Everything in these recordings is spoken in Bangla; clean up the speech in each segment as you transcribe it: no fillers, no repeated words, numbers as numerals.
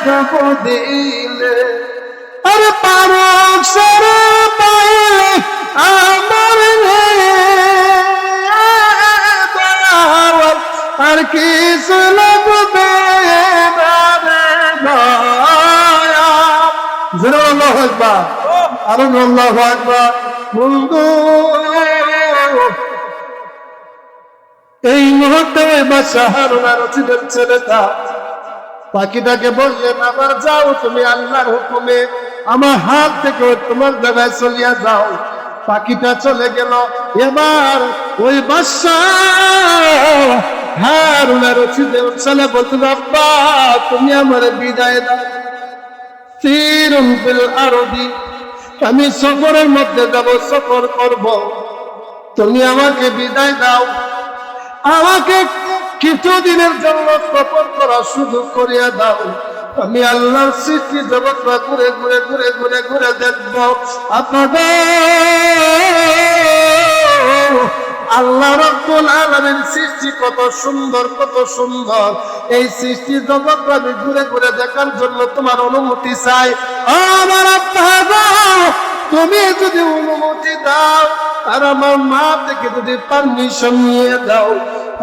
প্রভু দিলে আরে পারক সারা পাইলে আমার আর কিছু লাগবে আল্লাহু আকবার আর আল্লাহু আকবার। বন্ধু এই মুহূর্তে বাদশাহ হারুন আর রশিদের ছেলেটা পাখিটাকে বললেন আবার যাও তুমি আল্লাহর হুকুমে আমার হাত থেকে তোমার জায়গায় চলিয়া যাও। পাখিটা চলে গেল। এবার ওই বাদশাহ হারুন আর রশিদের ছেলে বলতে আব্বা তুমি আমার বিদায় দাও। সিরুন ফিল আরদি আমি সফরের মধ্যে যাব, সফর করব, তুমি আমাকে বিদায় দাও, আমাকে কিছুদিনের জন্য সফর করা সুযোগ করিয়া দাও। আমি আল্লাহর সৃষ্টি জগৎটা ঘুরে ঘুরে ঘুরে ঘুরে ঘুরে দেখব আপনাদের আল্লাহ রাব্বুল আলামিন সৃষ্টি কত সুন্দর কত সুন্দর। এই সৃষ্টি জগৎটা আমি ঘুরে ঘুরে দেখার জন্য তোমার অনুমতি চাই। আমার আব্বা তুমি যদি অনুমতি দাও আর আমার মা থেকে যদি পারমিশন নিয়ে দাও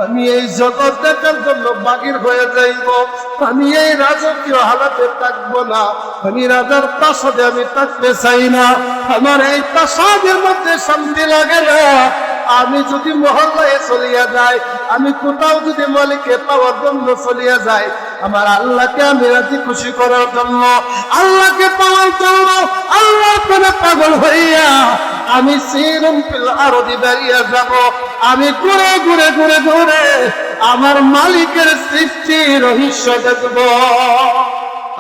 আমি এই জগৎ দেখার জন্য বাগির হয়ে যাইব। আমি এই রাজকীয় হালাতে থাকবো না, আমি রাজার প্রাসাদে আমি থাকতে চাই না। আমার এই প্রাসাদের মধ্যে শান্তি লাগে না। আমি যদি মহল্লায় চলিয়া যাই, আমি কোথাও যদি মালিককে পাওয়ার জন্য চলিয়া যাই, আমার আল্লাহকে আমি রাজি খুশি করার জন্য, আল্লাহকে পাওয়ার জন্য আল্লাহ করে পাগল হইয়া আমি সিরুন ফিল আরদি বেরিয়ে যাব। আমি ঘুরে ঘুরে ঘুরে ঘুরে আমার মালিকের সৃষ্টি রহস্য দেখব।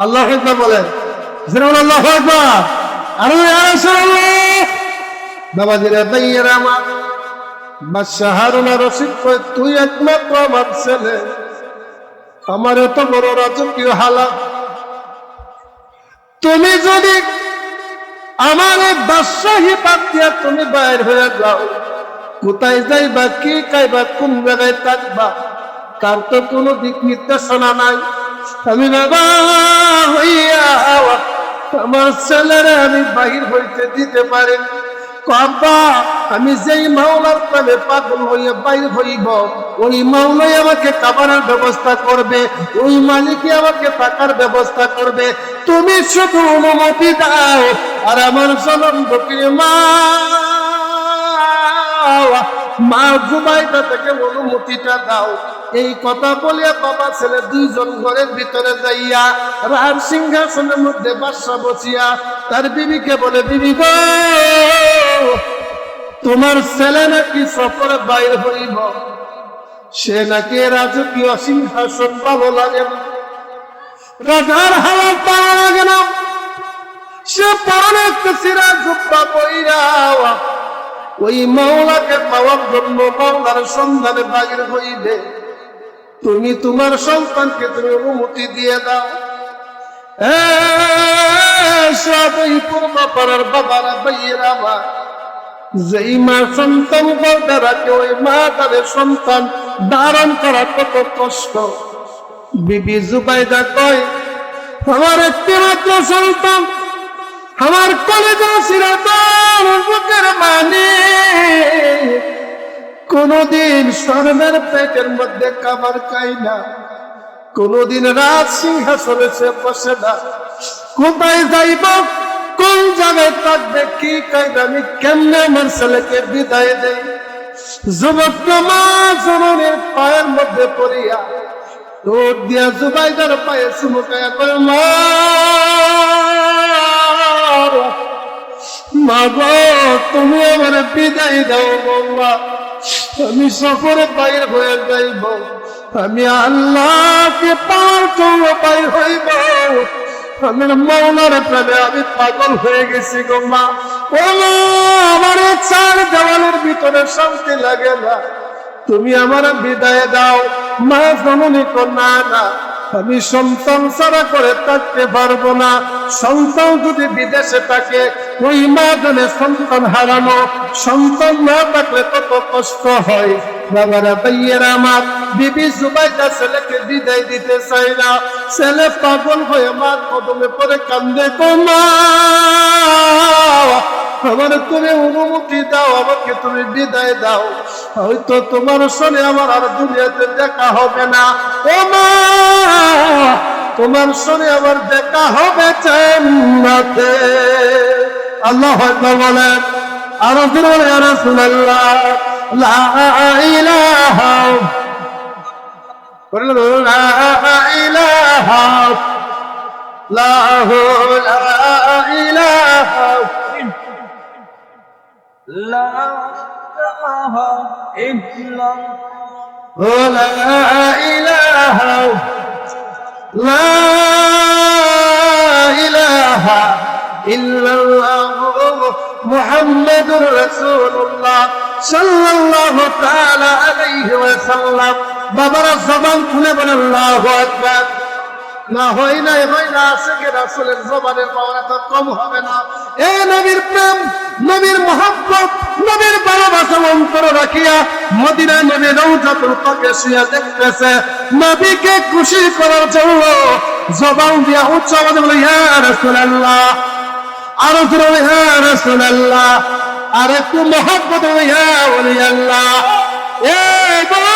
আল্লাহু আকবার বলেন, আল্লাহু আকবার। আর বাবাজিরা ভাইয়েরা আমার বাদশাহ হারুন আর রশিদ কয় তুই একমাত্র আমার ছেলে, আমার এত বড় রাজকীয় হালাত, তুমি যদি আমার বাদশাহী বাদ দিয়া তুমি বাইর হয়ে যাও, কোথায় যাইবা, কি খাইবা, কোন জায়গায় থাকবা, তার তো কোনো দিক নির্দেশনা নাই। আমি বাবা হইয়া আমার ছেলেরা আমি বাহির হইতে দিতে পারি বাবা। আমি যেই মাওলার প্রেমে পাগল হইয়া বাইর হইব ওই মাওলাই আমাকে খাবারের ব্যবস্থা করবে, ওই মালিকই আমাকে থাকার ব্যবস্থা করবে। তুমি শুধু অনুমতি দাও আর আমার জনম দক্ষিণে মা জুবাইদা থেকে অনুমতিটা দাও। এই কথা বলিয়া বাবা ছেলে দুইজন ঘরের ভিতরে যাইয়া রাজ সিংহাসনের মধ্যে বাদশা বসিয়া তার বিবিকে বলে, বিবি গো তোমার ছেলে নাকি সফরে বাইরে হইব, সে নাকি রাজকীয় সিংহাসন ভালো লাগে না, রাজার হালাত ভালো লাগে না, সে পরনে একটা সিরা জুব্বা পইরা ওই মাওলাকে পাওয়ার জন্য মাওলার সন্ধানে বাইরে হইবে। তুমি তোমার সন্তানকে তুমি অনুমতি দিয়ে দাও। সব এই পূর্বপাড়ার বাবারা ভাইয়েরা আমার, যেই মা সন্তান বলতে রাখে ওই মা তাদের সন্তান ধারণ করা কত কষ্ট। বিবি জুবাইদা কয় আমার একটি মাত্র সন্তান, আমার কলেজা সিরাতার বুকের মানে কোনদিন স্বর্ণের পেটের মধ্যে খাবার খাই না, কোনদিন রাজ সিংহাসনে সে বসে না, কোথায় যাইব, কোন জায়গায় থাকবে, কি খাইবে, আমি কেমনে আমার ছেলেকে বিদায় দেই। যুবক মা জননীর পায়ের মধ্যে পড়িয়া দৌড় দিয়া জুবাইদার পায়ে চুমুকায়া করে মা গো তুমি আমার বিদায় দাও বাবা, আমি সফরে বাইর হয়ে যাইব, আমি আল্লাহকে পাওয়ার জন্য বাইর হইব, আমি মাওলার প্রেমে আমি পাগল হয়ে গেছি গো মা। ও মা আমার চার দেওয়ালের ভিতরে শান্তি লাগে না, তুমি আমার বিদায় দাও। মা জননী কো না না আমি সন্তান ছাড়া করে থাকতে পারবো না। সন্তান যদি বিদেশে থাকে, ওই মা জানে সন্তান হারানো, সন্তান না থাকলে কত কষ্ট হয়। বাবারা ভাইয়েরা আমার, বিবি জুবাইদা ছেলেকে বিদায় দিতে চায় না। ছেলে পাগল হয়ে মার কদমে পড়ে কান্দে, গো মা আমার তুমি অনুমতি দাও, আমাকে তুমি বিদায় দাও, হয়তো তোমার সঙ্গে আমার আর দুনিয়াতে দেখা হবে না। ও মা, তোমার সঙ্গে আমার দেখা হবে জান্নাতে। আল্লাহু আকবার বলেন, আরো জোরে বলেন ইয়া রাসূলুল্লাহ, লা ইলাহা লা ইলাহা লা ইলাহা لا إله إلا لا إله لا إله إلا الله محمد رسول الله صلى الله تعالى عليه وسلم। বাবারা জবান খুলে বলেন আল্লাহু আকবার। না হয় না আশিকে রাসূলের জবানের পাওয়ার এত কম হবে না। এই নবীর প্রেম, নবীর মহব্বত, নবীর ভালোবাসা অন্তরে রাখিয়া মদিনা নবীর রওজাতুল পাকে শুয়ে দেখতেছে, নবীকে খুশি করার জন্য জবান দিয়া উচ্চ আওয়াজে বলে ইয়া রাসূলুল্লাহ, আরো জোরে বলে ইয়া রাসূলুল্লাহ, আর একটু মহব্বত বলে ইয়া ওলিয়াল্লাহ। এই বলা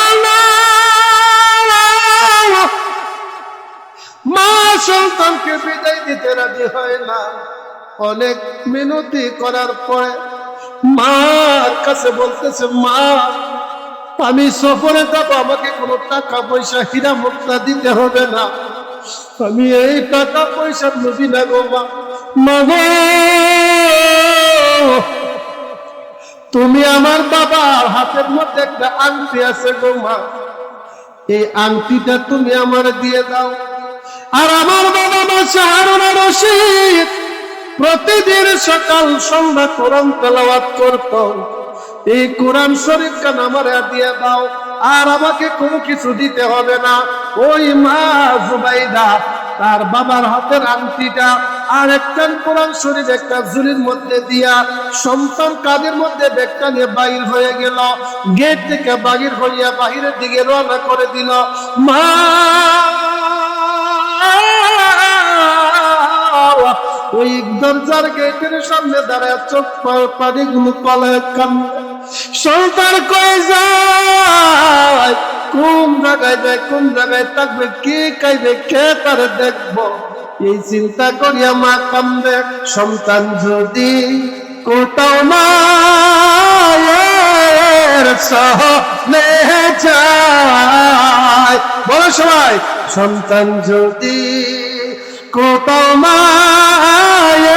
মা সন্তানকে বিদায় দিতে রাজি হয় না। অনেক মিনতি করার পরে মার কাছে বলতেছে, মা আমি সফরে যাব, আমাকে কোনো টাকা পয়সা হীরা মুক্তা দিতে হবে না, আমি এই টাকা পয়সা বুঝি না গো মা। মা গো, তুমি আমার বাবার হাতের মধ্যে একটা আংটি আছে গো মা, এই আংটিটা তুমি আমার দিয়ে দাও। আর আমার বাবা বাদশা হারুন রশিদ প্রতিদিন সকাল সন্ধ্যা কোরআন তেলাওয়াত করত, এই কোরআন শরীফ কান আমার দিয়ে দাও, আর আমাকে কোনো কিছু দিতে হবে না। ওই মা জুবাইদা তার বাবার হাতের আংটিটা আর একটা কোরআন শরীফ একটা ঝুলির মধ্যে দিয়া সন্তান কাঁধের মধ্যে ব্যাগটা নিয়ে বাহির হয়ে গেল। গেট থেকে বাহির হইয়া বাহিরের দিকে রওনা করে দিল। মা ওই দরজার গেটের সামনে দাঁড়ায় চোখ পানিগুলো পালায় কান্দে। সন্তান কই যায়, কোন জায়গায় যায়, কোন জায়গায় থাকবে, কে খাইবে, কে তারে দেখবো, এই চিন্তা করিয়া মা কান্দে। সন্তান যদি কোথাও মায়ের সহলে যায়, বলো সবাই, সন্তান যদি কোথাও মায়ের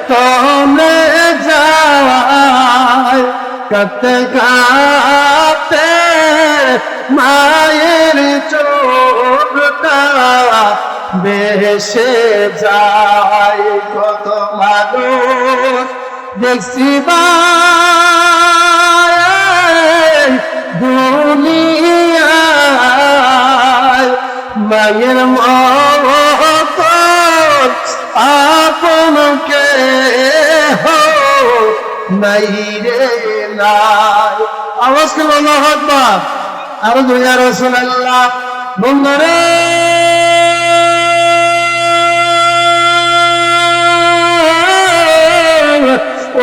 তলে যায়, কাঁদতে কাঁদতে মায়ের চোখটা ভেসে যায়। কত মানুষ দেখছি দুনিয়ায়, মায়ের মহব্বত আপনকে নাই রে নাই। আওয়াজ করে আল্লাহু আকবার, আরো জোরে ইয়া রাসূলুল্লাহ। বন্ধুরে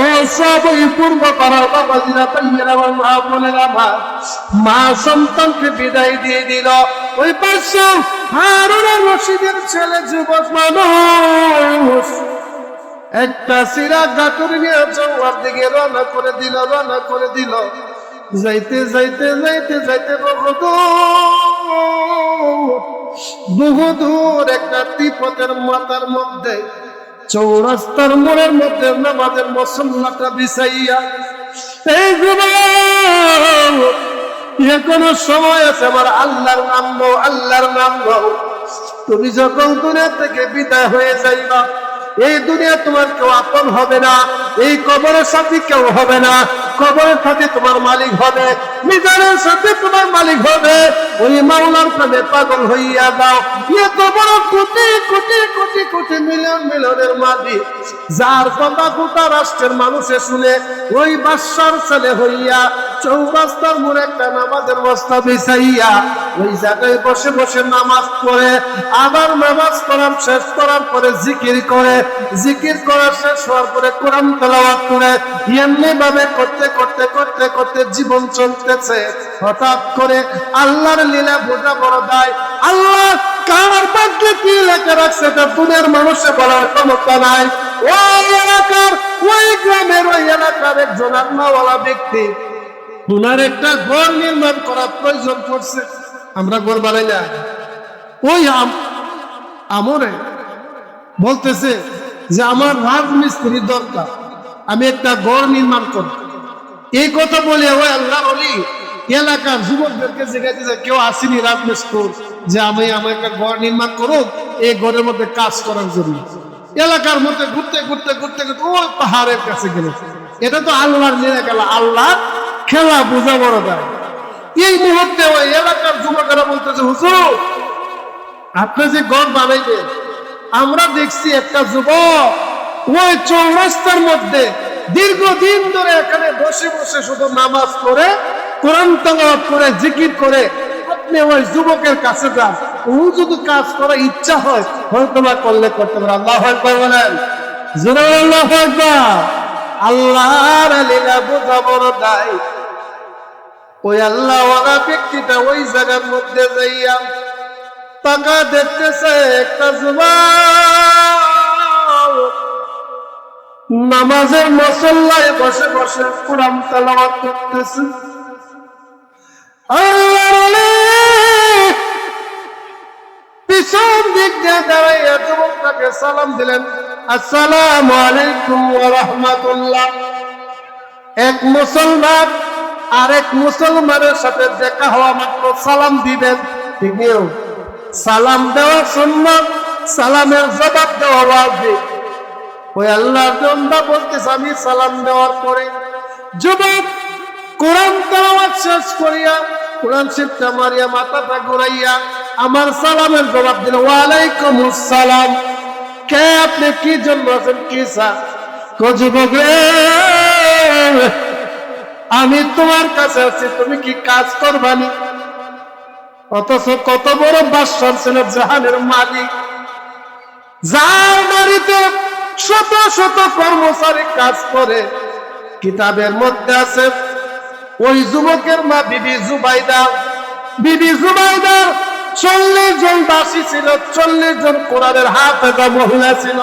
ও সবই পূর্ব করার বাবাজিরা, তাইয়েরা আমার মা বোনেরা, মা সন্তানকে বিদায় দিয়ে দিল। ওই পাশে হারুন রশিদের ছেলে যুবক মানুষ একটা সিরাক গাটুরি নিয়ে চৌরার দিকে রওনা করে দিল। যাইতে যাইতে যাইতে যাইতে বহুদূর একটা তিপতের মাথার মধ্যে চৌরাস্তার মোড়ের মধ্যে নামাজের মুসল্লাটা বিছাইয়া, এই যুবক এখনো সময় আছে, আমার আল্লাহর নাম নাও, আল্লাহর নাম নাও। তুমি যখন দুনিয়া থেকে বিদায় হয়ে যাইবা, এই দুনিয়া তোমার কেউ আপন হবে না, এই কবরের সাথী কেউ হবে না, কবরের সাথে তোমার মালিক হবে। মিজানের সাথে তোমার মালিক হবে, ওই মাওলার প্রেমে পাগল হইয়া দাও। এত বড় কোটি কোটি কোটি কোটি মিলিয়ন মিলিয়নের মালিক, যার কথা গোটা রাষ্ট্রের মানুষে শুনে, ওই বাদশার ছেলে হইয়া চৌরাস্তার মোড়ে একটা নামাজের বস্তা বিছাইয়া ওই জায়গায় বসে বসে নামাজ পড়ে, আবার নামাজ পড়ার শেষ করার পরে জিকির করে, জিকির করার শেষ হওয়ার পরে কোরআন তেলাওয়াত করে, এমনি ভাবে করতে করতে করতে করতে জীবন চলতেছে। হঠাৎ করে আল্লাহর লীলা বোঝা বড় দায়। আল্লাহ কার ভাগ্যে কি লেখা রাখছে এটা দুনিয়ার মানুষে বলার ক্ষমতা নাই। ওই এলাকার, ওই গ্রামের, ওই এলাকার একজন আল্লাহওয়ালা ব্যক্তি, উনার একটা ঘর নির্মাণ করার প্রয়োজন পড়ছে। আমরা ঘর বানাই না, ওই আমরে বলতেছে যে আমার রাজমিস্ত্রি দরকার, আমি একটা ঘর নির্মাণ করব। এই কথা বলে ওই আল্লাহর ওলি এলাকার যুবকদেরকে জিজ্ঞাসা, কেউ আসেনি রাজমিস্ত্রি যে আমি একটা ঘর নির্মাণ করব, এই ঘরের মধ্যে কাজ করার জন্য? এলাকার মধ্যে ঘুরতে ঘুরতে ঘুরতে ঘুরতে ওই পাহাড়ের কাছে গেল। এটা তো আল্লাহর নিয়ে গেল, আল্লাহর খেলা বোঝা বড় দায়। এই মুহূর্তে ওই এলাকার যুবকেরা বলতেছে, হুজুর আপনি যে ঘর বানাইবেন, আমরা দেখছি একটা যুবক ওই চৌরাস্তার মধ্যে দীর্ঘদিন ধরে এখানে বসে বসে শুধু নামাজ পড়ে, কোরআন তেলাওয়াত করে, জিকির করে। আপনি ওই যুবকের কাছে যান, ও যদি কাজ করার ইচ্ছা হয় হয়তো বা করলে করতে পারে। আল্লাহু আকবার বলেন, জোরে আল্লাহু আকবার। আল্লাহর লীলা বোঝা বড় দায়। ওই আল্লাহওয়ালা ব্যক্তিটা ওই জায়গার মধ্যে যাইয়া টাকা দেখতেছে, একটা যুবক নামাজের মুসল্লায় বসে বসে কোরআন তেলাওয়াত করতেছে। পিছন দিক দিয়ে দাঁড়াইয়া যুবকটাকে সালাম দিলেন, আসসালামু আলাইকুম ওয়া রাহমাতুল্লাহ। এক মুসলমান আরেক মুসলমানের সাথে দেখা হওয়া মাত্র সালাম দিবেন, ঠিক নেই? সালাম দেওয়া সুন্নাত, সালামের জবাব দেওয়া ওয়াজিব। ওই আল্লাহর বান্দা বলতেছে, আমি সালাম দেওয়ার পরে যুবক কোরআন তেলাওয়াত শেষ করিয়া কোরআন শরীফটা মারিয়া মাথাটা ঘুরাইয়া আমার সালামের জবাব দিল, ওয়ালাইকুমুস সালাম। কে আপনি, কি জন্য আছেন, কি স্যার? যুবক রে, আমি তোমার কাছে আছি, তুমি কি কাজ করবানি? অথচ কত বড় বাদশার ছেলে, জাহানের মালিক, যার বাড়িতে শত শত কর্মচারী কাজ করে। কিতাবের মধ্যে আছে ওই যুবকের মা বিবি জুবাইদা, বিবি জুবাইদার 40 জন দাসী ছিল, 40 জন কোরআনের হাফেজা মহিলা ছিল।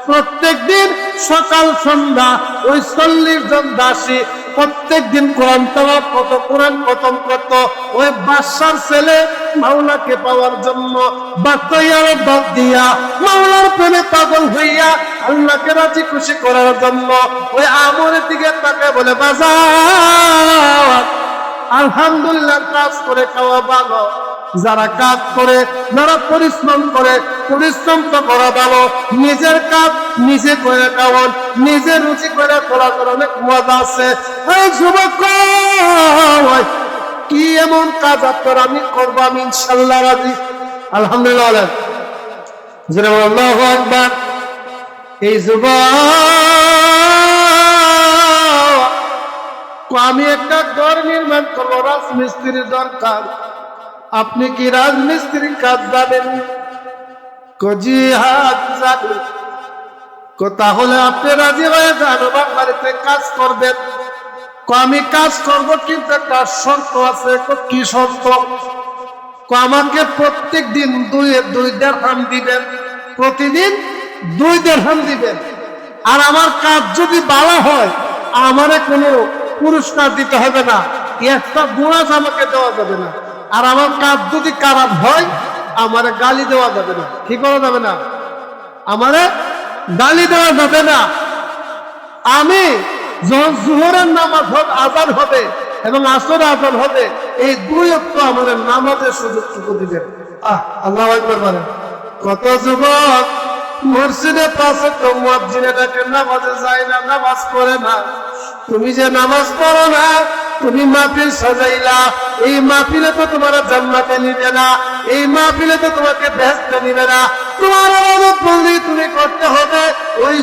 প্রত্যেক দিন সকাল সন্ধ্যা ওই 40 জন দাসী প্রত্যেক দিন কোরআন তেলাওয়াত কত, কোরআন খতম করত। ওই বাদশার ছেলে মাওলাকে পাওয়ার জন্য বাতায়ার বাদ দিয়া, মাওলার প্রেমে পাগল হইয়া আল্লাহকে রাজি খুশি করার জন্য ওই আমরের দিকে তাকায় বলে, বাজার আলহামদুলিল্লাহ, কাজ করে খাওয়া ভালো। যারা কাজ করে, যারা পরিশ্রম করে, পরিশ্রম তো করা ভালো। নিজের কাজ নিজে করে খাওয়ান, নিজে রুচি করে করার অনেক মজা আছে। এই যুবক, কি এমন কাজ আপনার আমি করবো, আমি ইনশাল্লাহ রাজি। আলহামদুলিল্লাহ, আল্লাহু আকবার। এই যুবক, আমি একটা ঘর নির্মাণ করবো, রাজমিস্ত্রির দরকার। আপনি কি রাজমিস্ত্রির কাজ জানেন? জি হ্যাঁ জানি। তাহলে আপনি রাজি হয়ে যান, আমার বাড়িতে কাজ করবেন। আমি কাজ করব, কিন্তু একটা শর্ত আছে। কি শর্ত? আমাকে প্রত্যেক দিন 2 দিরহাম দিবেন, প্রতিদিন 2 দিরহাম দিবেন। আর আমার কাজ যদি ভালো হয় আমারে কোনো পুরস্কার দিতে হবে না, একটা বোনাস আমাকে দেওয়া যাবে না। আর আমার কাজ যদি খারাপ হয় আমারে গালি দেওয়া যাবে না। কি করা যাবে না? আমারে গালি দেওয়া যাবে না। আমি যখন জোহরের নামাজ আযান হবে এবং আসরের আযান হবে, এই 2 ওয়াক্ত আমাদের নামাজের সুযোগটুকু দিবেন। আল্লাহু আকবার বলেন। কত যুবক মসজিদে 5 ওয়াক্ত মুয়াজ্জিনে ডাকে, নামাজে যায় না, নামাজ পড়ে না। তুমি যে নামাজ পড়ো না তুমি মাহফিল সাজাইলা, এই মাহফিলে তো তোমার জান্নাতে নিবে না, এই মাহফিলে তো তোমাকে বেহেশতে নিবে না। তোমার ইবাদত বন্দেগী তুমি করতে হবে ওই